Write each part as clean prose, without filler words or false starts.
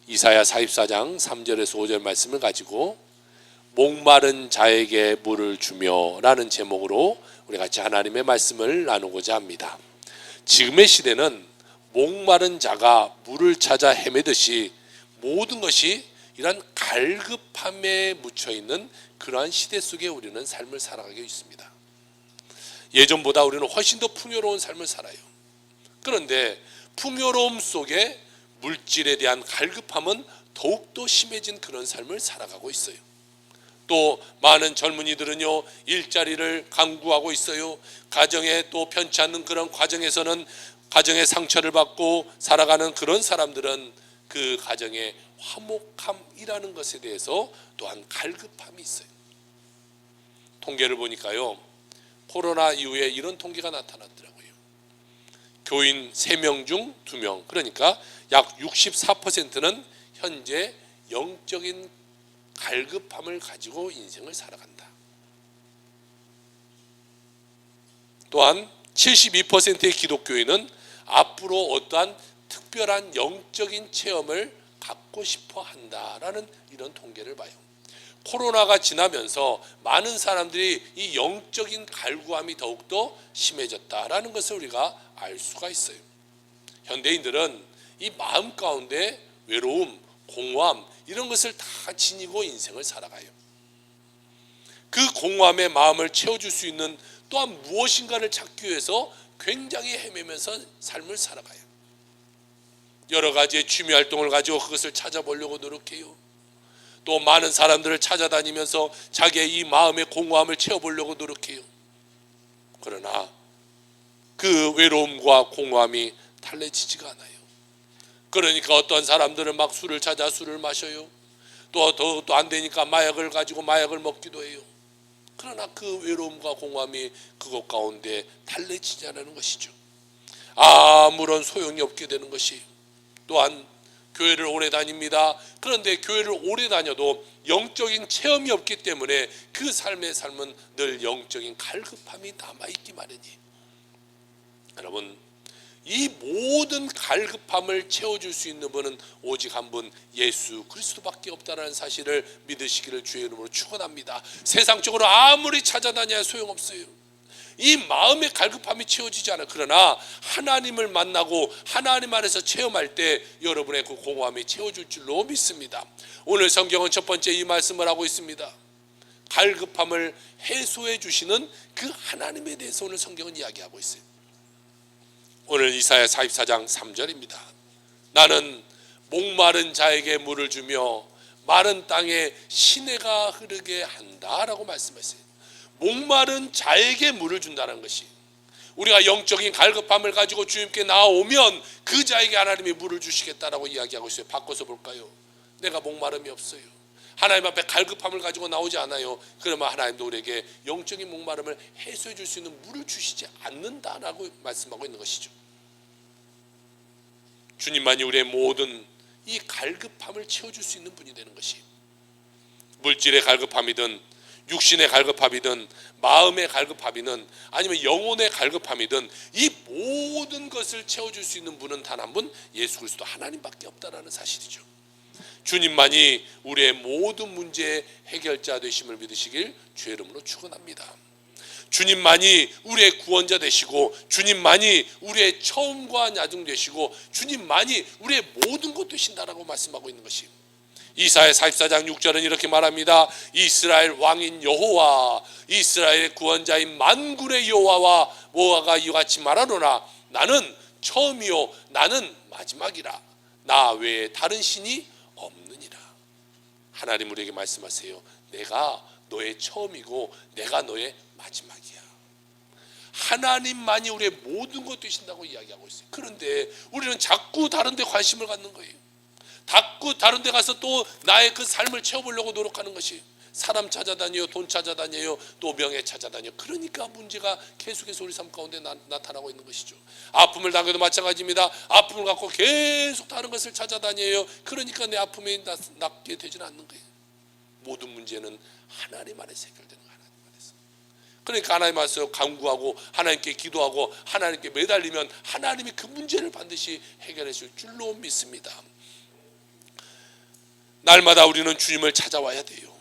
이사야 44장 3절에서 5절 말씀을 가지고 목마른 자에게 물을 주며 라는 제목으로 우리 같이 하나님의 말씀을 나누고자 합니다. 지금의 시대는 목마른 자가 물을 찾아 헤매듯이 모든 것이 이런 갈급함에 묻혀있는 그러한 시대 속에 우리는 삶을 살아가고 있습니다. 예전보다 우리는 훨씬 더 풍요로운 삶을 살아요. 그런데 풍요로움 속에 물질에 대한 갈급함은 더욱더 심해진 그런 삶을 살아가고 있어요. 또 많은 젊은이들은요, 일자리를 강구하고 있어요. 가정에 또 편치 않는 그런 과정에서는 가정의 상처를 받고 살아가는 그런 사람들은 그 가정의 화목함이라는 것에 대해서 또한 갈급함이 있어요. 통계를 보니까요, 코로나 이후에 이런 통계가 나타났더라고요. 교인 3명 중 2명, 그러니까 약 64%는 현재 영적인 갈급함을 가지고 인생을 살아간다. 또한 72%의 기독교인은 앞으로 어떠한 특별한 영적인 체험을 갖고 싶어 한다라는 이런 통계를 봐요. 코로나가 지나면서 많은 사람들이 이 영적인 갈구함이 더욱더 심해졌다라는 것을 우리가 알 수가 있어요. 현대인들은 이 마음 가운데 외로움, 공허함 이런 것을 다 지니고 인생을 살아가요. 그 공허함의 마음을 채워줄 수 있는 또한 무엇인가를 찾기 위해서 굉장히 헤매면서 삶을 살아가요. 여러 가지의 취미 활동을 가지고 그것을 찾아보려고 노력해요. 또 많은 사람들을 찾아다니면서 자기의 이 마음의 공허함을 채워보려고 노력해요. 그러나 그 외로움과 공허함이 달래지지가 않아요. 그러니까 어떤 사람들은 막 술을 찾아 술을 마셔요. 또 안 되니까 마약을 가지고 마약을 먹기도 해요. 그러나 그 외로움과 공허함이 그것 가운데 달래지지 않는 것이죠. 아무런 소용이 없게 되는 것이, 또한 교회를 오래 다닙니다. 그런데 교회를 오래 다녀도 영적인 체험이 없기 때문에 그 삶의 삶은 늘 영적인 갈급함이 남아있기 마련이. 여러분, 이 모든 갈급함을 채워줄 수 있는 분은 오직 한 분, 예수 그리스도밖에 없다는 사실을 믿으시기를 주의 이름으로 축원합니다. 세상적으로 아무리 찾아다녀야 소용없어요. 이 마음의 갈급함이 채워지지 않아요. 그러나 하나님을 만나고 하나님 안에서 체험할 때 여러분의 그 공허함이 채워질 줄로 믿습니다. 오늘 성경은 첫 번째 이 말씀을 하고 있습니다. 갈급함을 해소해 주시는 그 하나님에 대해서 오늘 성경은 이야기하고 있어요. 오늘 이사야 44장 3절입니다. 나는 목마른 자에게 물을 주며 마른 땅에 시내가 흐르게 한다라고 말씀했어요. 목마른 자에게 물을 준다는 것이, 우리가 영적인 갈급함을 가지고 주님께 나오면 그 자에게 하나님이 물을 주시겠다라고 이야기하고 있어요. 바꿔서 볼까요? 내가 목마름이 없어요. 하나님 앞에 갈급함을 가지고 나오지 않아요. 그러면 하나님도 우리에게 영적인 목마름을 해소해 줄 수 있는 물을 주시지 않는다라고 말씀하고 있는 것이죠. 주님만이 우리의 모든 이 갈급함을 채워줄 수 있는 분이 되는 것이, 물질의 갈급함이든 육신의 갈급함이든 마음의 갈급함이든 아니면 영혼의 갈급함이든 이 모든 것을 채워줄 수 있는 분은 단 한 분, 예수 그리스도 하나님밖에 없다라는 사실이죠. 주님만이 우리의 모든 문제의 해결자 되심을 믿으시길 주의 이름으로 축원합니다. 주님만이 우리의 구원자 되시고, 주님만이 우리의 처음과 나중 되시고, 주님만이 우리의 모든 것 되신다라고 말씀하고 있는 것이, 이사야 44장 6절은 이렇게 말합니다. 이스라엘 왕인 여호와, 이스라엘의 구원자인 만군의 여호와와 모아가 이와 같이 말하노라. 나는 처음이요 나는 마지막이라. 나 외에 다른 신이 없느니라. 하나님 우리에게 말씀하세요. 내가 너의 처음이고 내가 너의 마지막이야. 하나님만이 우리의 모든 것 되신다고 이야기하고 있어요. 그런데 우리는 자꾸 다른 데 관심을 갖는 거예요. 자꾸 다른 데 가서 또 나의 그 삶을 채워보려고 노력하는 것이, 사람 찾아다녀요, 돈 찾아다녀요, 또 명예 찾아다녀요. 그러니까 문제가 계속해서 우리 삶 가운데 나타나고 있는 것이죠. 아픔을 당해도 마찬가지입니다. 아픔을 갖고 계속 다른 것을 찾아다녀요. 그러니까 내 아픔이 낫게 되지는 않는 거예요. 모든 문제는 하나님 안에서 해결되는 거예요. 하나님 안에서. 그러니까 하나님 안에서 간구하고 하나님께 기도하고 하나님께 매달리면 하나님이 그 문제를 반드시 해결해 줄 줄로 믿습니다. 날마다 우리는 주님을 찾아와야 돼요.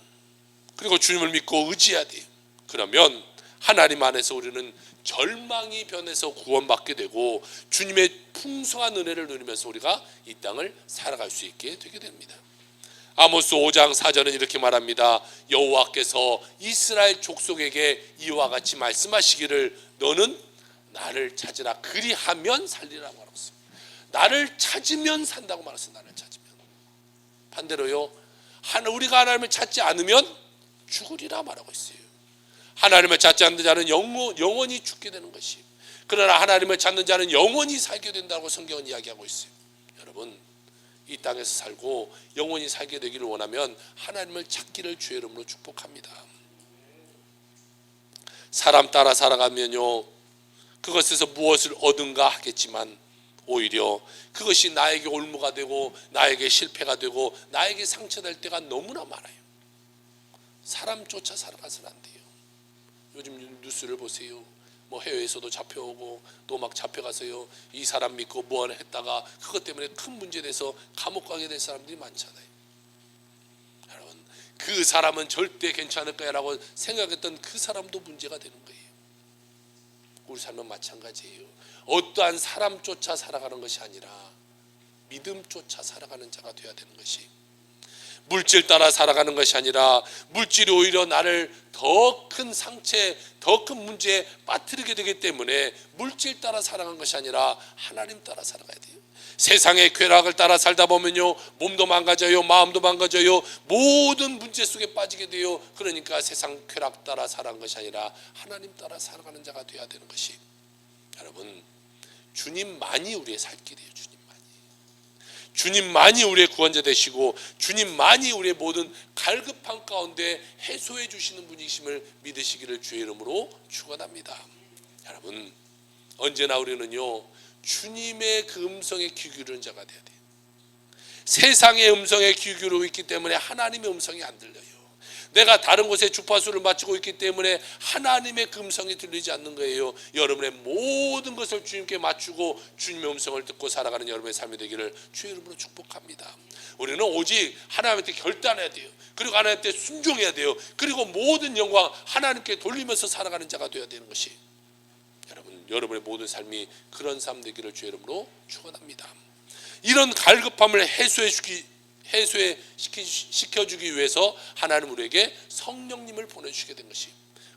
그리고 주님을 믿고 의지해야 돼요. 그러면 하나님 안에서 우리는 절망이 변해서 구원받게 되고 주님의 풍성한 은혜를 누리면서 우리가 이 땅을 살아갈 수 있게 되게 됩니다. 아모스 5장 4절은 이렇게 말합니다. 여호와께서 이스라엘 족속에게 이와 같이 말씀하시기를 너는 나를 찾으라 그리하면 살리라고 말하고 있습니다. 나를 찾으면 산다고 말했어요. 나를 찾으면. 반대로요, 우리가 하나님을 찾지 않으면 죽으리라 말하고 있어요. 하나님을 찾지 않는 자는 영원히 죽게 되는 것이, 그러나 하나님을 찾는 자는 영원히 살게 된다고 성경은 이야기하고 있어요. 여러분, 이 땅에서 살고 영원히 살게 되기를 원하면 하나님을 찾기를 주의 이름으로 축복합니다. 사람 따라 살아가면요, 그것에서 무엇을 얻은가 하겠지만 오히려 그것이 나에게 올무가 되고 나에게 실패가 되고 나에게 상처될 때가 너무나 많아요. 사람 쫓아 살아가서는 안 돼요. 요즘 뉴스를 보세요. 뭐 해외에서도 잡혀오고 또 막 잡혀가서요, 이 사람 믿고 뭐 했다가 그것 때문에 큰 문제 돼서 감옥 가게 될 사람들이 많잖아요. 여러분, 그 사람은 절대 괜찮을 거야 라고 생각했던 그 사람도 문제가 되는 거예요. 우리 삶은 마찬가지예요. 어떠한 사람 쫓아 살아가는 것이 아니라 믿음 쫓아 살아가는 자가 되어야 되는 것이, 물질 따라 살아가는 것이 아니라 물질이 오히려 나를 더 큰 상처에, 더 큰 문제에 빠뜨리게 되기 때문에 물질 따라 살아가는 것이 아니라 하나님 따라 살아가야 돼요. 세상의 쾌락을 따라 살다 보면요, 몸도 망가져요, 마음도 망가져요, 모든 문제 속에 빠지게 돼요. 그러니까 세상 쾌락 따라 살아가는 것이 아니라 하나님 따라 살아가는 자가 되어야 되는 것이, 여러분, 주님만이 우리의 살 길이에요. 주님만이 우리의 구원자 되시고 주님만이 우리의 모든 갈급함 가운데 해소해 주시는 분이심을 믿으시기를 주의 이름으로 축원합니다. 여러분, 언제나 우리는요, 주님의 그 음성에 귀 기울이는 자가 되어야 돼요. 세상의 음성에 귀 기울이고 있기 때문에 하나님의 음성이 안 들려요. 내가 다른 곳에 주파수를 맞추고 있기 때문에 하나님의 그 음성이 들리지 않는 거예요. 여러분의 모든 것을 주님께 맞추고 주님의 음성을 듣고 살아가는 여러분의 삶이 되기를 주의 이름으로 축복합니다. 우리는 오직 하나님한테 결단해야 돼요. 그리고 하나님한테 순종해야 돼요. 그리고 모든 영광 하나님께 돌리면서 살아가는 자가 되어야 되는 것이, 여러분의 모든 삶이 그런 삶 되기를 주의 이름으로 축원합니다. 이런 갈급함을 해소시켜주기 위해서 하나님 우리에게 성령님을 보내주시게 된 것이,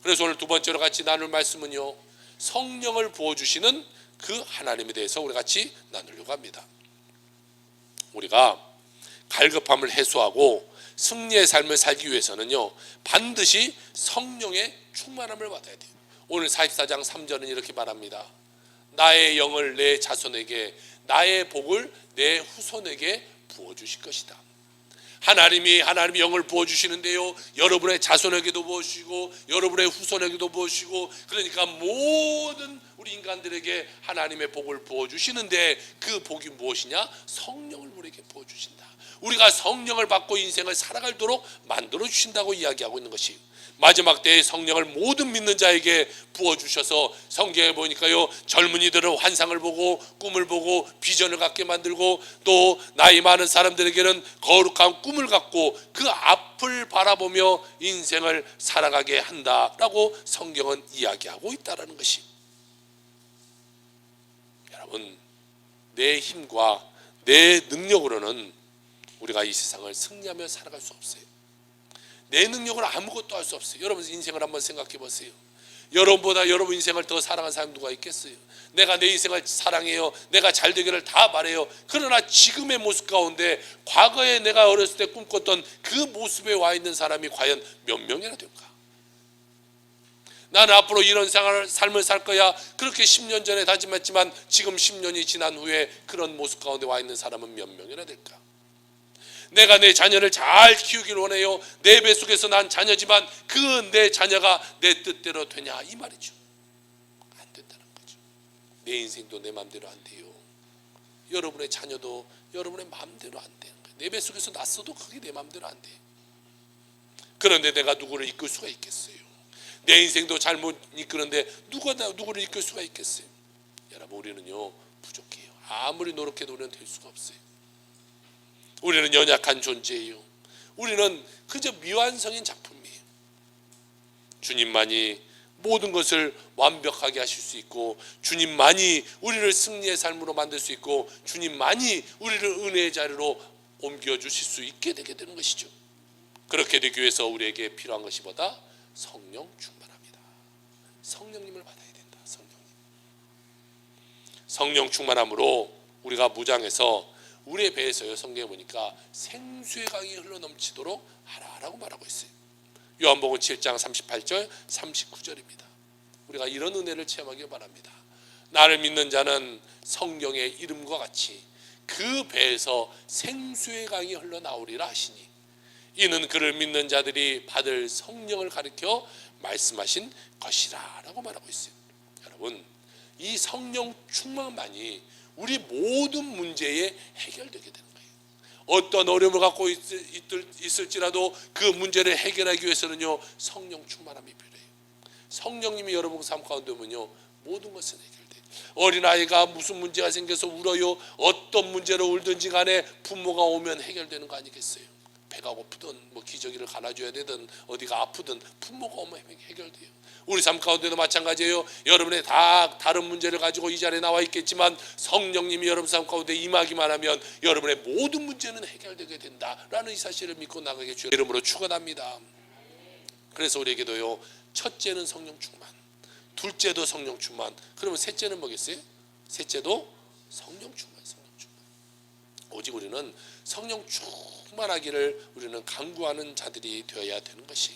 그래서 오늘 두 번째로 같이 나눌 말씀은요, 성령을 부어주시는 그 하나님에 대해서 우리 같이 나누려고 합니다. 우리가 갈급함을 해소하고 승리의 삶을 살기 위해서는요, 반드시 성령의 충만함을 받아야 돼요. 오늘 44장 3절은 이렇게 말합니다. 나의 영을 내 자손에게, 나의 복을 내 후손에게 부어주실 것이다. 하나님이 영을 부어주시는데요, 여러분의 자손에게도 부어주시고 여러분의 후손에게도 부어주시고, 그러니까 모든 우리 인간들에게 하나님의 복을 부어주시는데 그 복이 무엇이냐? 성령을 우리에게 부어주신다. 우리가 성령을 받고 인생을 살아가도록 만들어주신다고 이야기하고 있는 것이, 마지막 때에 성령을 모든 믿는 자에게 부어주셔서 성경에 보니까요, 젊은이들은 환상을 보고 꿈을 보고 비전을 갖게 만들고 또 나이 많은 사람들에게는 거룩한 꿈을 갖고 그 앞을 바라보며 인생을 살아가게 한다라고 성경은 이야기하고 있다는 것이, 여러분, 내 힘과 내 능력으로는 우리가 이 세상을 승리하며 살아갈 수 없어요. 내 능력으로 아무것도 할 수 없어요. 여러분 인생을 한번 생각해 보세요. 여러분보다 여러분 인생을 더 사랑하는 사람이 누가 있겠어요? 내가 내 인생을 사랑해요, 내가 잘 되기를 다 바래요. 그러나 지금의 모습 가운데 과거에 내가 어렸을 때 꿈꿨던 그 모습에 와 있는 사람이 과연 몇 명이나 될까? 나는 앞으로 이런 삶을 살 거야, 그렇게 10년 전에 다짐했지만 지금 10년이 지난 후에 그런 모습 가운데 와 있는 사람은 몇 명이나 될까? 내가 내 자녀를 잘 키우길 원해요. 내 뱃속에서 난 자녀지만 그 내 자녀가 내 뜻대로 되냐, 이 말이죠. 안 된다는 거죠. 내 인생도 내 마음대로 안 돼요. 여러분의 자녀도 여러분의 마음대로 안 되는 거예요. 내 뱃속에서 났어도 그게 내 마음대로 안 돼. 그런데 내가 누구를 이끌 수가 있겠어요? 내 인생도 잘못 이끄는데 누가 누구를 이끌 수가 있겠어요? 여러분, 우리는요 부족해요. 아무리 노력해도 우리는 될 수가 없어요. 우리는 연약한 존재예요. 우리는 그저 미완성인 작품이에요. 주님만이 모든 것을 완벽하게 하실 수 있고, 주님만이 우리를 승리의 삶으로 만들 수 있고, 주님만이 우리를 은혜의 자리로 옮겨주실 수 있게 되게 되는 것이죠. 그렇게 되기 위해서 우리에게 필요한 것이 뭐다? 성령 충만합니다. 성령님을 받아야 된다. 성령 충만함으로 우리가 무장해서 우리의 배에서요, 성경에 보니까 생수의 강이 흘러넘치도록 하라라고 말하고 있어요. 요한복음 7장 38절 39절입니다. 우리가 이런 은혜를 체험하길 바랍니다. 나를 믿는 자는 성령의 이름과 같이 그 배에서 생수의 강이 흘러나오리라 하시니, 이는 그를 믿는 자들이 받을 성령을 가리켜 말씀하신 것이라 라고 말하고 있어요. 여러분, 이 성령 충만만이 우리 모든 문제에 해결되게 되는 거예요. 어떤 어려움을 갖고 있을지라도 그 문제를 해결하기 위해서는요, 성령 충만함이 필요해요. 성령님이 여러분 삶 가운데 오면요, 모든 것은 해결돼요. 어린아이가 무슨 문제가 생겨서 울어요, 어떤 문제로 울든지 간에 부모가 오면 해결되는 거 아니겠어요? 배가 고프든 뭐 기저귀를 갈아줘야 되든 어디가 아프든 부모가 오면 해결돼요. 우리 삶 가운데도 마찬가지예요. 여러분의 다 다른 문제를 가지고 이 자리에 나와 있겠지만 성령님이 여러분 삶 가운데 임하기만 하면 여러분의 모든 문제는 해결되게 된다라는 이 사실을 믿고 나가게 주의 이름으로 축원합니다. 그래서 우리에게도요, 첫째는 성령 충만, 둘째도 성령 충만, 그러면 셋째는 뭐겠어요? 셋째도 성령 충만, 성령 충만. 오직 우리는 성령 충만하기를 우리는 간구하는 자들이 되어야 되는 것이,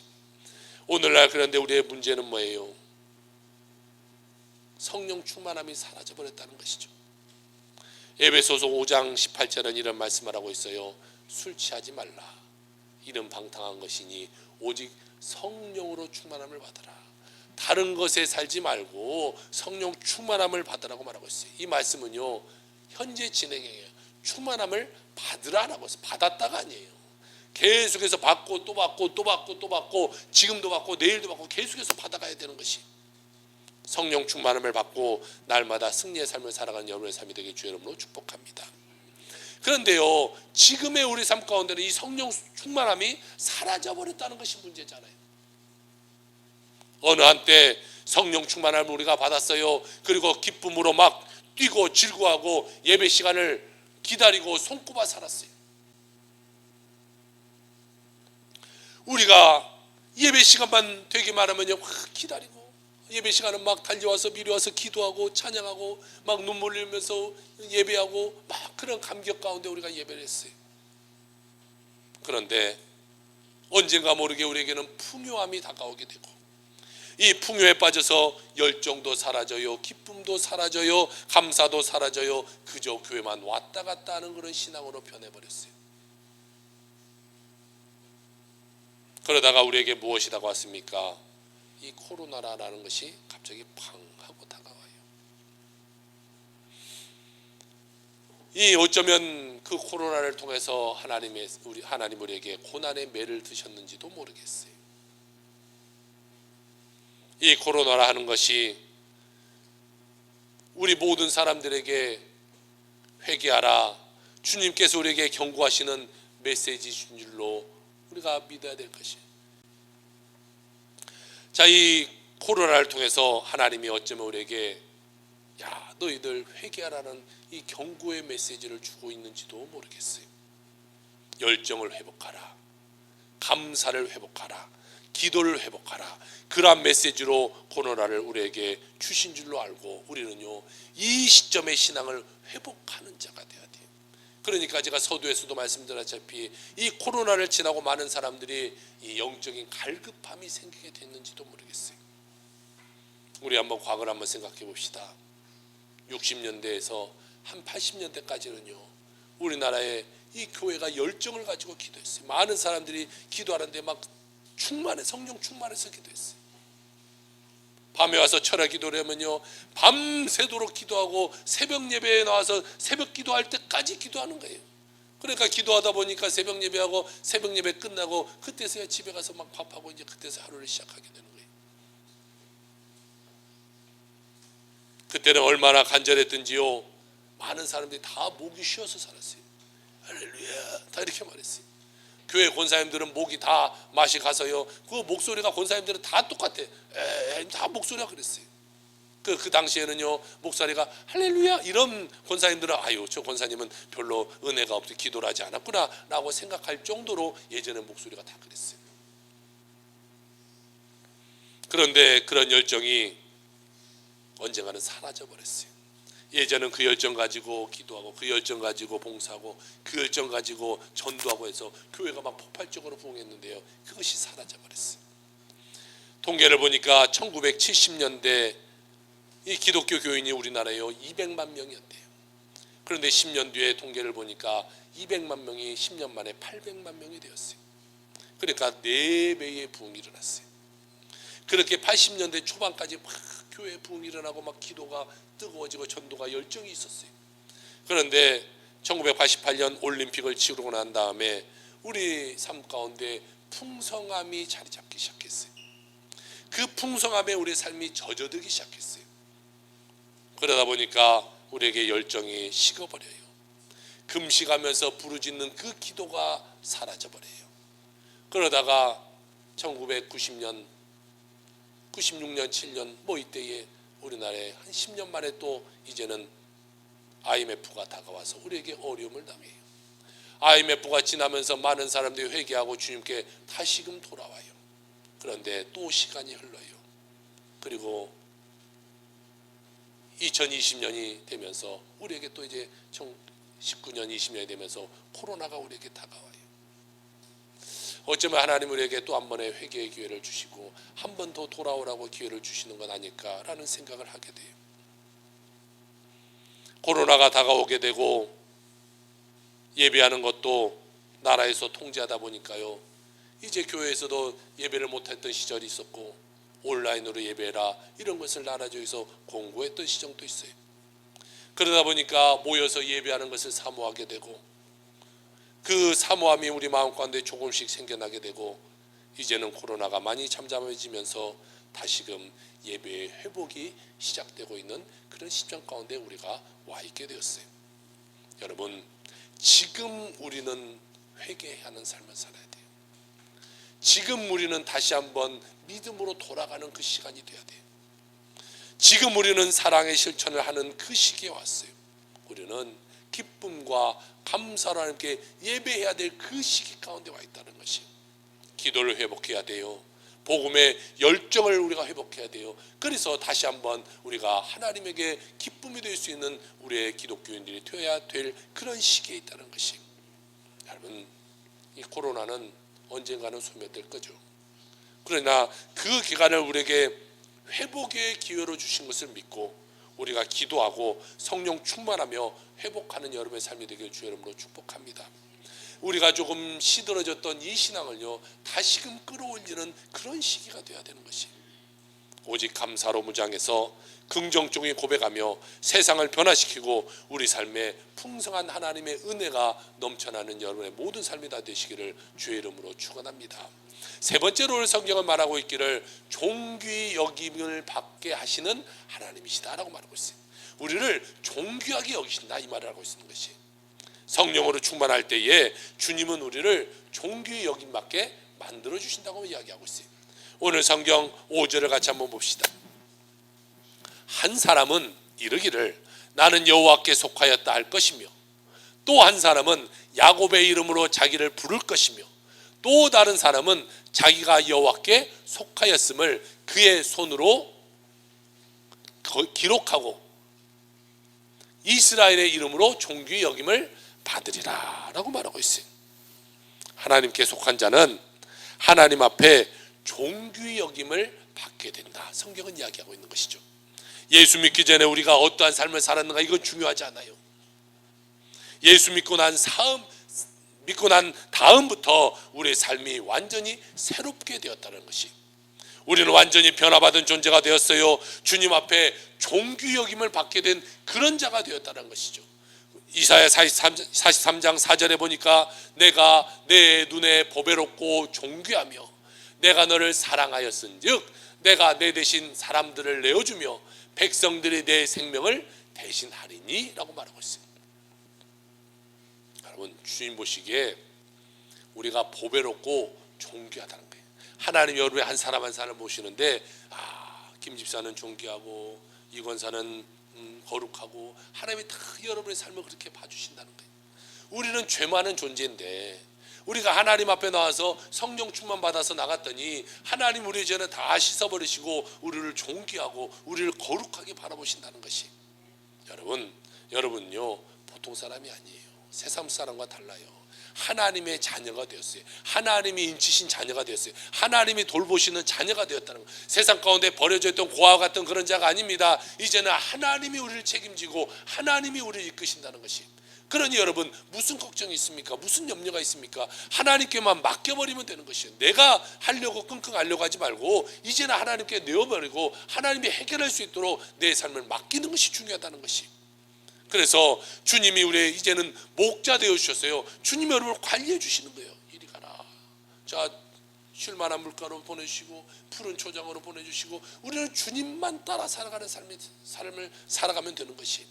오늘날 그런데 우리의 문제는 뭐예요? 성령 충만함이 사라져버렸다는 것이죠. 에베소서 5장 18절은 이런 말씀을 하고 있어요. 술 취하지 말라. 이는 방탕한 것이니 오직 성령으로 충만함을 받아라. 다른 것에 살지 말고 성령 충만함을 받으라고 말하고 있어요. 이 말씀은요, 현재 진행이에요. 충만함을 받으라라고 해서 받았다가 아니에요. 계속해서 받고 또 받고 또 받고 또 받고, 지금도 받고 내일도 받고 계속해서 받아가야 되는 것이, 성령 충만함을 받고 날마다 승리의 삶을 살아가는 여러분의 삶이 되게 주의 이름으로 축복합니다. 그런데요, 지금의 우리 삶 가운데는 이 성령 충만함이 사라져버렸다는 것이 문제잖아요. 어느 한때 성령 충만함을 우리가 받았어요. 그리고 기쁨으로 막 뛰고 즐거워하고 예배 시간을 기다리고 손꼽아 살았어요. 우리가 예배 시간만 되기만 하면요, 막 기다리고, 예배 시간은 막 달려와서 미리 와서 기도하고 찬양하고 막 눈물 흘리면서 예배하고 막 그런 감격 가운데 우리가 예배를 했어요. 그런데 언젠가 모르게 우리에게는 풍요함이 다가오게 되고, 이 풍요에 빠져서 열정도 사라져요, 기쁨도 사라져요, 감사도 사라져요. 그저 교회만 왔다 갔다 하는 그런 신앙으로 변해버렸어요. 그러다가 우리에게 무엇이 다가왔습니까? 이 코로나라는 것이 갑자기 팡 하고 다가와요. 이 어쩌면 그 코로나를 통해서 하나님 우리에게 고난의 매를 드셨는지도 모르겠어요. 이 코로나라 하는 것이 우리 모든 사람들에게 회개하라, 주님께서 우리에게 경고하시는 메시지인 줄로 우리가 믿어야 될 것이, 자, 이 코로나를 통해서 하나님이 어쩌면 우리에게 야, 너희들 회개하라는 이 경고의 메시지를 주고 있는지도 모르겠어요. 열정을 회복하라, 감사를 회복하라, 기도를 회복하라, 그러한 메시지로 코로나를 우리에게 주신 줄로 알고 우리는요, 이 시점의 신앙을 회복하는 자가 되어야 돼요. 그러니까 제가 서두에서도 말씀드렸다시피 이 코로나를 지나고 많은 사람들이 이 영적인 갈급함이 생기게 됐는지도 모르겠어요. 우리 한번 과거를 한번 생각해 봅시다. 60년대에서 한 80년대까지는요, 우리나라에 이 교회가 열정을 가지고 기도했어요. 많은 사람들이 기도하는데 막 성령 충만해서 기도했어요. 밤에 와서 철야 기도를 하면요, 밤새도록 기도하고 새벽 예배에 나와서 새벽 기도할 때까지 기도하는 거예요. 그러니까 기도하다 보니까 새벽 예배하고 새벽 예배 끝나고 그때서야 집에 가서 막 밥하고 이제 그때서 하루를 시작하게 되는 거예요. 그때는 얼마나 간절했던지요, 많은 사람들이 다 목이 쉬어서 살았어요. 할렐루야 다 이렇게 말했어요. 교회 권사님들은 목이 다 맛이 가서요, 그 목소리가 권사님들은 다 똑같아. 다 목소리가 그랬어요. 그 당시에는요, 목소리가 할렐루야 이런 권사님들은 아유 저 권사님은 별로 은혜가 없어 기도를 하지 않았구나 라고 생각할 정도로 예전에 목소리가 다 그랬어요. 그런데 그런 열정이 언젠가는 사라져 버렸어요. 예전은 그 열정 가지고 기도하고 그 열정 가지고 봉사하고 그 열정 가지고 전도하고 해서 교회가 막 폭발적으로 부흥했는데요, 그것이 사라져 버렸어요. 통계를 보니까 1970년대 이 기독교 교인이 우리나라에요 200만 명이었대요. 그런데 10년 뒤에 통계를 보니까 200만 명이 10년 만에 800만 명이 되었어요. 그러니까 4배의 부흥이 일어났어요. 그렇게 80년대 초반까지 막 교회 부흥이 일어나고 막 기도가 뜨거워지고 전도가 열정이 있었어요. 그런데 1988년 올림픽을 치르고 난 다음에 우리 삶 가운데 풍성함이 자리 잡기 시작했어요. 그 풍성함에 우리 삶이 젖어들기 시작했어요. 그러다 보니까 우리에게 열정이 식어버려요. 금식하면서 부르짖는 그 기도가 사라져버려요. 그러다가 1990년 96년 7년 뭐 이때에 우리나라에 한 10년 만에 또 이제는 IMF가 다가와서 우리에게 어려움을 당해요. IMF가 지나면서 많은 사람들이 회개하고 주님께 다시금 돌아와요. 그런데 또 시간이 흘러요. 그리고 2020년이 되면서 우리에게 또 이제 19년 20년이 되면서 코로나가 우리에게 다가와요. 어쩌면 하나님 우리에게 또 한 번의 회개의 기회를 주시고 한 번 더 돌아오라고 기회를 주시는 건 아닐까라는 생각을 하게 돼요. 코로나가 다가오게 되고 예배하는 것도 나라에서 통제하다 보니까요, 이제 교회에서도 예배를 못했던 시절이 있었고 온라인으로 예배해라 이런 것을 나라 중에서 공고했던 시절도 있어요. 그러다 보니까 모여서 예배하는 것을 사모하게 되고 그 사모함이 우리 마음 가운데 조금씩 생겨나게 되고 이제는 코로나가 많이 잠잠해지면서 다시금 예배의 회복이 시작되고 있는 그런 시점 가운데 우리가 와 있게 되었어요. 여러분, 지금 우리는 회개해야 하는 삶을 살아야 돼요. 지금 우리는 다시 한번 믿음으로 돌아가는 그 시간이 돼야 돼요. 지금 우리는 사랑의 실천을 하는 그 시기에 왔어요. 우리는 기쁨과 감사로 하나님께 예배해야 될 그 시기 가운데 와 있다는 것이, 기도를 회복해야 돼요. 복음의 열정을 우리가 회복해야 돼요. 그래서 다시 한번 우리가 하나님에게 기쁨이 될 수 있는 우리의 기독교인들이 되어야 될 그런 시기에 있다는 것이, 여러분, 이 코로나는 언젠가는 소멸될 거죠. 그러나 그 기간을 우리에게 회복의 기회로 주신 것을 믿고 우리가 기도하고 성령 충만하며 회복하는 여러분의 삶이 되길 주의 이름으로 축복합니다. 우리가 조금 시들어졌던 이 신앙을요 다시금 끌어올리는 그런 시기가 되어야 되는 것이, 오직 감사로 무장해서 긍정적인 고백하며 세상을 변화시키고 우리 삶에 풍성한 하나님의 은혜가 넘쳐나는 여러분의 모든 삶이 다 되시기를 주의 이름으로 축원합니다. 세 번째로 오늘 성경은 말하고 있기를 존귀 여김을 받게 하시는 하나님이시다라고 말하고 있어요. 우리를 존귀하게 여기신다 이 말을 하고 있는 것이, 성령으로 충만할 때에 주님은 우리를 존귀 여김 받게 만들어 주신다고 이야기하고 있어요. 오늘 성경 5절을 같이 한번 봅시다. 한 사람은 이르기를 나는 여호와께 속하였다 할 것이며, 또 한 사람은 야곱의 이름으로 자기를 부를 것이며, 또 다른 사람은 자기가 여호와께 속하였음을 그의 손으로 기록하고 이스라엘의 이름으로 존귀 여김을 받으리라 라고 말하고 있어요. 하나님께 속한 자는 하나님 앞에 존귀 여김을 받게 된다, 성경은 이야기하고 있는 것이죠. 예수 믿기 전에 우리가 어떠한 삶을 살았는가 이건 중요하지 않아요. 예수 믿고 난 다음부터 우리의 삶이 완전히 새롭게 되었다는 것이, 우리는 완전히 변화받은 존재가 되었어요. 주님 앞에 존귀 여김을 받게 된 그런 자가 되었다는 것이죠. 이사야 43장 4절에 보니까 내가 내 눈에 보배롭고 존귀하며 내가 너를 사랑하였은즉 내가 내 대신 사람들을 내어주며 백성들이 내 생명을 대신하리니 라고 말하고 있어요. 여러분, 주님 보시기에 우리가 보배롭고 존귀하다는 거예요. 하나님 여러분의 한 사람 한 사람을 모시는데 김 집사는 존귀하고 이 권사는 거룩하고 하나님이 다 여러분의 삶을 그렇게 봐주신다는 거예요. 우리는 죄 많은 존재인데 우리가 하나님 앞에 나와서 성령 충만 받아서 나갔더니 하나님 우리의 죄는 다 씻어버리시고 우리를 존귀하고 우리를 거룩하게 바라보신다는 것이, 여러분요 보통 사람이 아니에요. 세상 사람과 달라요. 하나님의 자녀가 되었어요. 하나님이 인치신 자녀가 되었어요. 하나님이 돌보시는 자녀가 되었다는 거예요. 세상 가운데 버려져 있던 고아와 같은 그런 자가 아닙니다. 이제는 하나님이 우리를 책임지고 하나님이 우리를 이끄신다는 것이. 그러니 여러분 무슨 걱정이 있습니까? 무슨 염려가 있습니까? 하나님께만 맡겨버리면 되는 것이에요. 내가 하려고 끙끙 앓려고 하지 말고 이제는 하나님께 내어버리고 하나님이 해결할 수 있도록 내 삶을 맡기는 것이 중요하다는 것이. 그래서 주님이 우리 이제는 목자 되어 주셨어요. 주님이 여러분을 관리해 주시는 거예요. 이리 가라. 자, 쉴만한 물가로 보내주시고 푸른 초장으로 보내주시고 우리는 주님만 따라 살아가는 삶을 살아가면 되는 것이.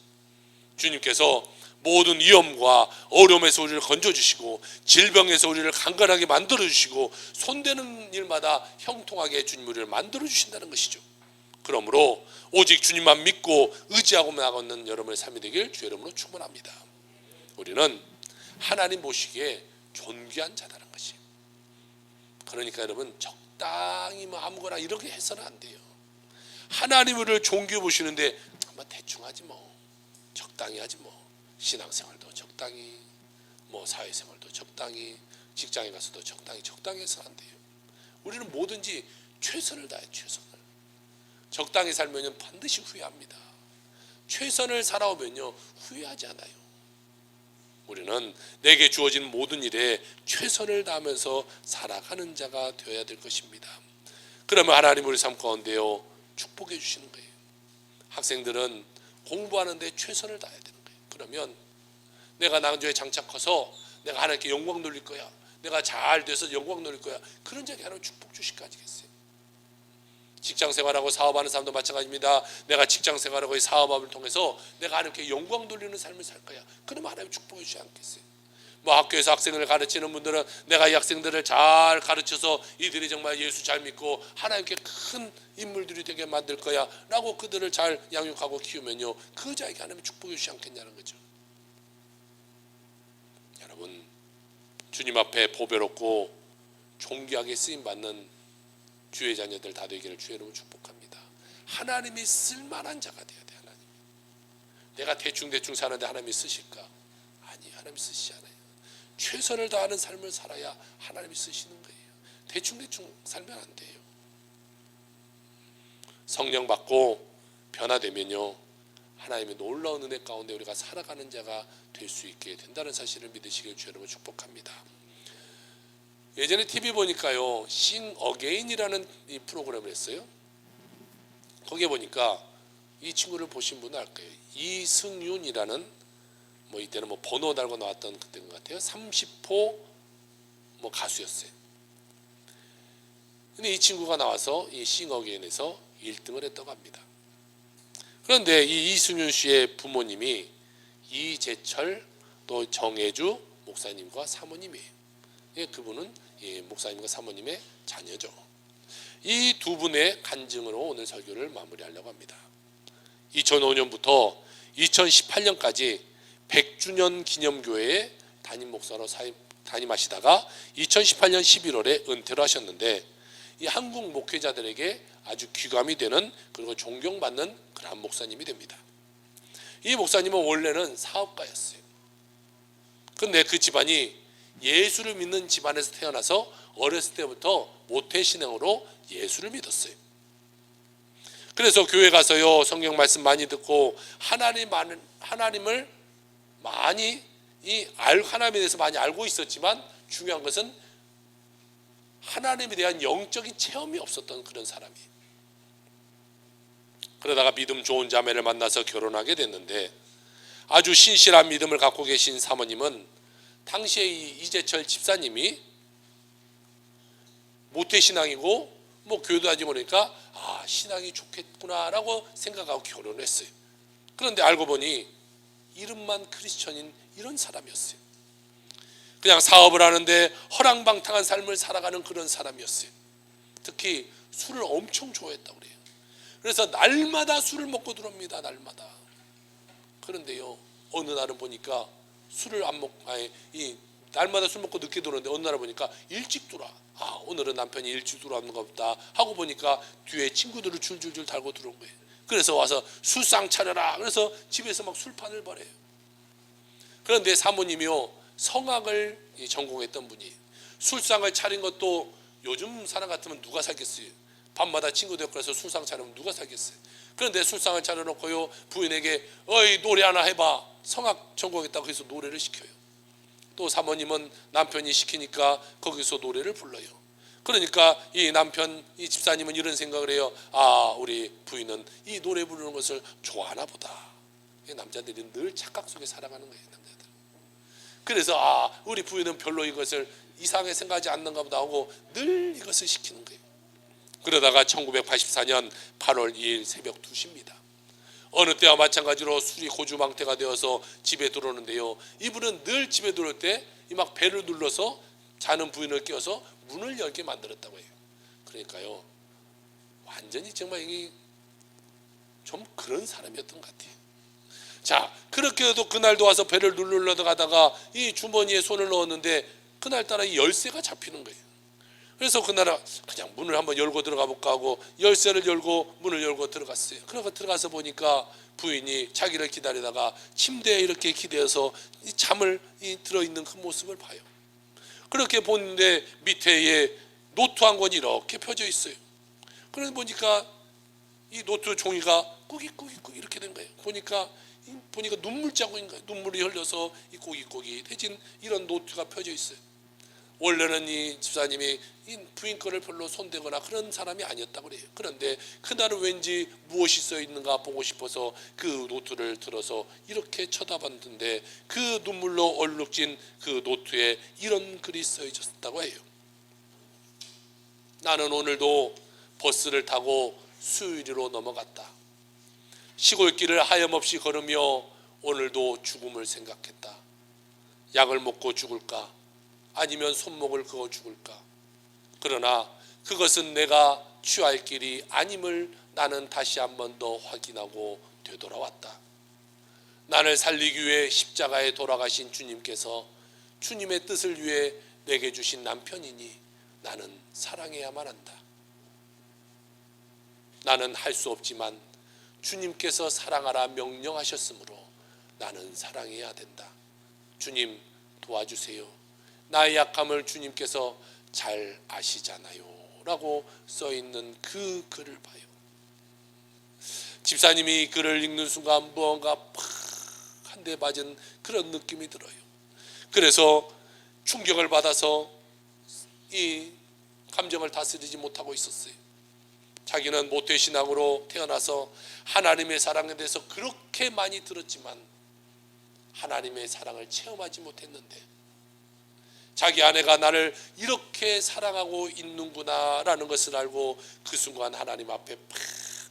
주님께서 모든 위험과 어려움에서 우리를 건져주시고 질병에서 우리를 강건하게 만들어주시고 손대는 일마다 형통하게 주님 우리를 만들어주신다는 것이죠. 그러므로 오직 주님만 믿고 의지하고 나가는 여러분의 삶이 되길 주 이름으로 축원합니다. 우리는 하나님 보시기에 존귀한 자라는 것이. 그러니까 여러분 적당히 아무거나 이렇게 해서는 안 돼요. 하나님 우리를 존귀해 보시는데 대충 하지 적당히 하지 신앙생활도 적당히 사회생활도 적당히 직장에 가서도 적당히 해서는 안 돼요. 우리는 뭐든지 최선을 다해 최선을. 적당히 살면 반드시 후회합니다. 최선을 살아오면요 후회하지 않아요. 우리는 내게 주어진 모든 일에 최선을 다하면서 살아가는 자가 되어야 될 것입니다. 그러면 하나님 우리 삶 가운데요 축복해 주시는 거예요. 학생들은 공부하는데 최선을 다해야 되는 거예요. 그러면 내가 낭조에 장착해서 내가 하나님께 영광 돌릴 거야, 내가 잘 돼서 영광 돌릴 거야, 그런 자에게 하나님 축복 주실 거 아니겠어요? 직장생활하고 사업하는 사람도 마찬가지입니다. 내가 직장생활하고 사업을 통해서 내가 하나님께 영광 돌리는 삶을 살 거야. 그러면 하나님 축복해 주지 않겠어요? 학교에서 학생을 가르치는 분들은 내가 이 학생들을 잘 가르쳐서 이들이 정말 예수 잘 믿고 하나님께 큰 인물들이 되게 만들 거야 라고 그들을 잘 양육하고 키우면요 그 자에게 하나님이 축복해 주지 않겠냐는 거죠. 여러분 주님 앞에 보배롭고 존귀하게 쓰임받는 주의 자녀들 다 되기를 주의 이름으로 축복합니다. 하나님이 쓸만한 자가 돼야 돼. 하나님. 내가 대충 사는데 하나님이 쓰실까? 아니, 하나님이 쓰시지 않아요. 최선을 다하는 삶을 살아야 하나님이 쓰시는 거예요. 대충 살면 안 돼요. 성령 받고 변화되면요 하나님의 놀라운 은혜 가운데 우리가 살아가는 자가 될 수 있게 된다는 사실을 믿으시길 주의 이름으로 축복합니다. 예전에 TV 보니까요 Sing Again이라는 이 프로그램을 했어요. 거기에 보니까 이 친구를 보신 분은 알 거예요. 이승윤이라는 이때는 번호 달고 나왔던 그때인 것 같아요. 30호 가수였어요. 근데 이 친구가 나와서 이 Sing Again에서 1등을 했다고 합니다. 그런데 이 이승윤 씨의 부모님이 이재철 또 정혜주 목사님과 사모님이에요. 그분은 목사님과 사모님의 자녀죠. 이 두 분의 간증으로 오늘 설교를 마무리하려고 합니다. 2005년부터 2018년까지 100주년 기념교회에 담임 목사로 담임하시다가 2018년 11월에 은퇴를 하셨는데 이 한국 목회자들에게 아주 귀감이 되는 그리고 존경받는 그런 목사님이 됩니다. 이 목사님은 원래는 사업가였어요. 그런데 그 집안이 예수를 믿는 집안에서 태어나서 어렸을 때부터 모태신앙으로 예수를 믿었어요. 그래서 교회 가서요 성경 말씀 많이 듣고 하나님을 많이 하나님에 대해서 많이 알고 있었지만 중요한 것은 하나님에 대한 영적인 체험이 없었던 그런 사람이에요. 그러다가 믿음 좋은 자매를 만나서 결혼하게 됐는데 아주 신실한 믿음을 갖고 계신 사모님은 당시에 이재철 집사님이 모태신앙이고 교회도 다니고 그러니까 신앙이 좋겠구나라고 생각하고 결혼을 했어요. 그런데 알고 보니 이름만 크리스천인 이런 사람이었어요. 그냥 사업을 하는데 허랑방탕한 삶을 살아가는 그런 사람이었어요. 특히 술을 엄청 좋아했다고 그래요. 그래서 날마다 술을 먹고 들어옵니다. 날마다. 그런데요, 어느 날은 보니까 술을 안 먹고, 날마다 술 먹고 늦게 들어오는데 어느 날은 보니까 일찍 들어와. 오늘은 남편이 일찍 들어왔는가 보다 하고 보니까 뒤에 친구들을 줄줄줄 달고 들어온 거예요. 그래서 와서 술상 차려라. 그래서 집에서 막 술판을 벌여요. 그런데 사모님이요, 성악을 전공했던 분이 술상을 차린 것도 요즘 사람 같으면 누가 사겠어요? 밤마다 친구들 옆에서 술상 차리면 누가 사겠어요? 그런데 술상을 차려놓고요, 부인에게 어이 노래 하나 해봐. 성악 전공했다고 해서 노래를 시켜요. 또 사모님은 남편이 시키니까 거기서 노래를 불러요. 그러니까 이 집사님은 이런 생각을 해요. 우리 부인은 이 노래 부르는 것을 좋아하나 보다. 남자들이 늘 착각 속에 살아가는 거예요. 남자들. 그래서 우리 부인은 별로 이것을 이상하게 생각하지 않는가 보다 하고 늘 이것을 시키는 거예요. 그러다가 1984년 8월 2일 새벽 2시입니다. 어느 때와 마찬가지로 술이 고주망태가 되어서 집에 들어오는데요, 이분은 늘 집에 들어올 때 막 배를 눌러서 자는 부인을 깨워서 문을 열게 만들었다고 해요. 그러니까요, 완전히 정말 좀 그런 사람이었던 것 같아요. 자, 그렇게 해도 그날도 와서 배를 누르려다 가다가 이 주머니에 손을 넣었는데 그날따라 이 열쇠가 잡히는 거예요. 그래서 그날은 그냥 문을 한번 열고 들어가 볼까 하고 열쇠를 열고 문을 열고 들어갔어요. 그러고 들어가서 보니까 부인이 자기를 기다리다가 침대에 이렇게 기대어서 잠을 들어있는 그 모습을 봐요. 그렇게 보는데 밑에 노트 한 권이 이렇게 펴져 있어요. 그래서 보니까 이 노트 종이가 꾸깃꾸깃 이렇게 된 거예요. 보니까 눈물 자국인 거예요. 눈물이 흘려서 이 꾸깃꾸깃해진 이런 노트가 펴져 있어요. 원래는 이 집사님이 이 부인 거를 별로 손대거나 그런 사람이 아니었다고 그래요. 그런데 그날은 왠지 무엇이 써 있는가 보고 싶어서 그 노트를 들어서 이렇게 쳐다봤는데 그 눈물로 얼룩진 그 노트에 이런 글이 써 있었다고 해요. 나는 오늘도 버스를 타고 수유리로 넘어갔다. 시골길을 하염없이 걸으며 오늘도 죽음을 생각했다. 약을 먹고 죽을까? 아니면 손목을 그어 죽을까? 그러나 그것은 내가 취할 길이 아님을 나는 다시 한 번 더 확인하고 되돌아왔다. 나를 살리기 위해 십자가에 돌아가신 주님께서 주님의 뜻을 위해 내게 주신 남편이니 나는 사랑해야만 한다. 나는 할 수 없지만 주님께서 사랑하라 명령하셨으므로 나는 사랑해야 된다. 주님 도와주세요. 나의 약함을 주님께서 잘 아시잖아요 라고 써있는 그 글을 봐요. 집사님이 글을 읽는 순간 무언가 한 대 맞은 그런 느낌이 들어요. 그래서 충격을 받아서 이 감정을 다스리지 못하고 있었어요. 자기는 모태신앙으로 태어나서 하나님의 사랑에 대해서 그렇게 많이 들었지만 하나님의 사랑을 체험하지 못했는데 자기 아내가 나를 이렇게 사랑하고 있는구나 라는 것을 알고 그 순간 하나님 앞에 팍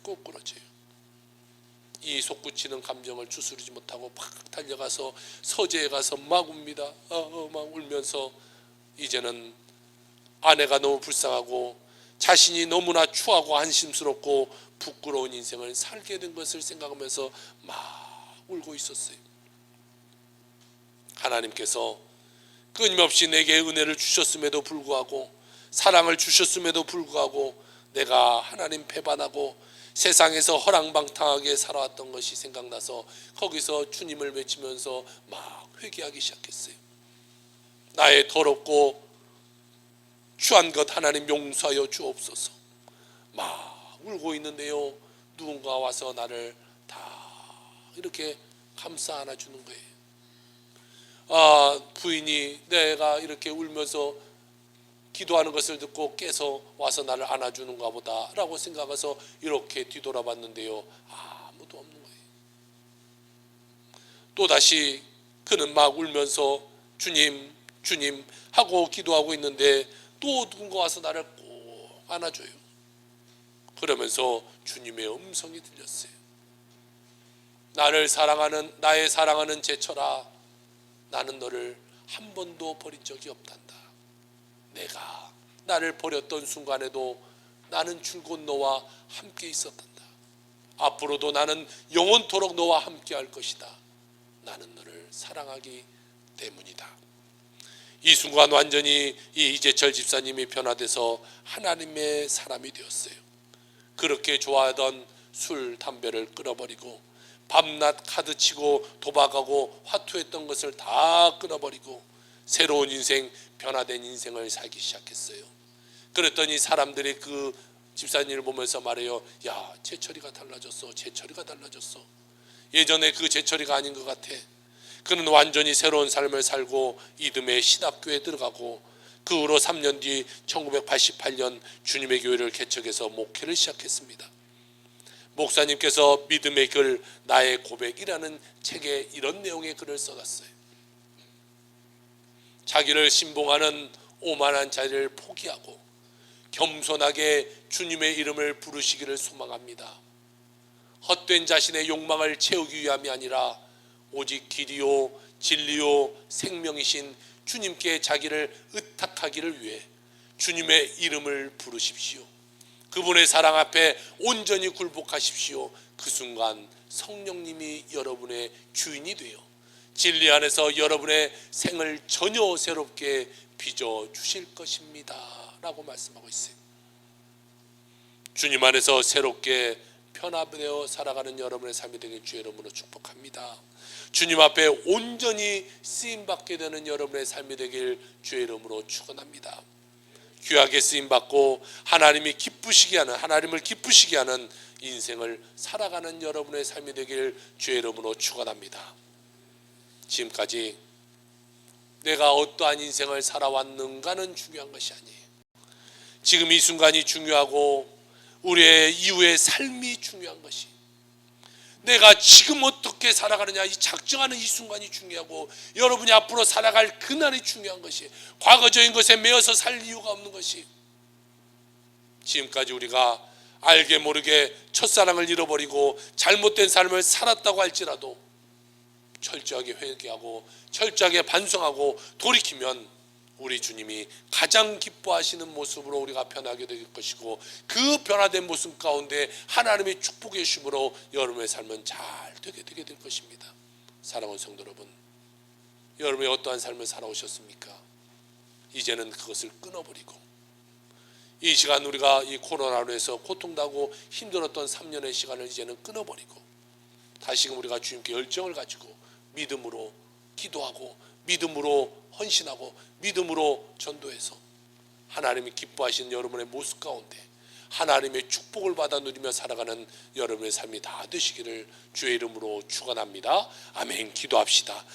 꼬꾸라져요. 이 솟구치는 감정을 추스르지 못하고 팍 달려가서 서재에 가서 막 웁니다. 막 울면서 이제는 아내가 너무 불쌍하고 자신이 너무나 추하고 한심스럽고 부끄러운 인생을 살게 된 것을 생각하면서 막 울고 있었어요. 하나님께서 끊임없이 내게 은혜를 주셨음에도 불구하고 사랑을 주셨음에도 불구하고 내가 하나님 배반하고 세상에서 허랑방탕하게 살아왔던 것이 생각나서 거기서 주님을 외치면서 막 회개하기 시작했어요. 나의 더럽고 추한 것 하나님 용서하여 주옵소서. 막 울고 있는데요, 누군가 와서 나를 다 이렇게 감싸 안아주는 거예요. 부인이 내가 이렇게 울면서 기도하는 것을 듣고 깨서 와서 나를 안아주는가 보다 라고 생각해서 이렇게 뒤돌아봤는데요, 아무도 없는 거예요. 또다시 그는 막 울면서 주님 주님 하고 기도하고 있는데 또 누군가 와서 나를 꼭 안아줘요. 그러면서 주님의 음성이 들렸어요. 나의 사랑하는 제철아, 나는 너를 한 번도 버린 적이 없단다. 내가 나를 버렸던 순간에도 나는 줄곧 너와 함께 있었단다. 앞으로도 나는 영원토록 너와 함께 할 것이다. 나는 너를 사랑하기 때문이다. 이 순간 완전히 이 이재철 집사님이 변화돼서 하나님의 사람이 되었어요. 그렇게 좋아하던 술, 담배를 끊어버리고 밤낮 카드치고 도박하고 화투했던 것을 다 끊어버리고 새로운 인생, 변화된 인생을 살기 시작했어요. 그랬더니 사람들이 그 집사님을 보면서 말해요. 야, 재철이가 달라졌어. 재철이가 달라졌어. 예전에 그 재철이가 아닌 것 같아. 그는 완전히 새로운 삶을 살고 이듬해 신학교에 들어가고 그 후로 3년 뒤 1988년 주님의 교회를 개척해서 목회를 시작했습니다. 목사님께서 믿음의 글 나의 고백이라는 책에 이런 내용의 글을 써놨어요. 자기를 신봉하는 오만한 자리를 포기하고 겸손하게 주님의 이름을 부르시기를 소망합니다. 헛된 자신의 욕망을 채우기 위함이 아니라 오직 길이요 진리요 생명이신 주님께 자기를 의탁하기를 위해 주님의 이름을 부르십시오. 그분의 사랑 앞에 온전히 굴복하십시오. 그 순간 성령님이 여러분의 주인이 되어 진리 안에서 여러분의 생을 전혀 새롭게 빚어주실 것입니다 라고 말씀하고 있어요. 주님 안에서 새롭게 편합되어 살아가는 여러분의 삶이 되길 주의 이름으로 축복합니다. 주님 앞에 온전히 쓰임받게 되는 여러분의 삶이 되길 주의 이름으로 축원합니다. 귀하게 쓰임받고 하나님을 기쁘시게 하는 인생을 살아가는 여러분의 삶이 되길 주의 이름으로 축원합니다. 지금까지 내가 어떠한 인생을 살아왔는가는 중요한 것이 아니에요. 지금 이 순간이 중요하고 우리의 이후의 삶이 중요한 것이, 내가 지금 어떻게 살아가느냐 이 작정하는 이 순간이 중요하고 여러분이 앞으로 살아갈 그날이 중요한 것이, 과거적인 것에 매여서 살 이유가 없는 것이, 지금까지 우리가 알게 모르게 첫사랑을 잃어버리고 잘못된 삶을 살았다고 할지라도 철저하게 회개하고 철저하게 반성하고 돌이키면 우리 주님이 가장 기뻐하시는 모습으로 우리가 변하게 될 것이고, 그 변화된 모습 가운데 하나님의 축복의 주심으로 여러분의 삶은 잘 되게 될 것입니다. 사랑하는 성도 여러분, 여러분이 어떠한 삶을 살아오셨습니까? 이제는 그것을 끊어버리고, 이 시간 우리가 이 코로나로 해서 고통당하고 힘들었던 3년의 시간을 이제는 끊어버리고 다시금 우리가 주님께 열정을 가지고 믿음으로 기도하고 믿음으로 헌신하고 믿음으로 전도해서 하나님이 기뻐하시는 여러분의 모습 가운데 하나님의 축복을 받아 누리며 살아가는 여러분의 삶이 다 되시기를 주의 이름으로 축원합니다. 아멘. 기도합시다.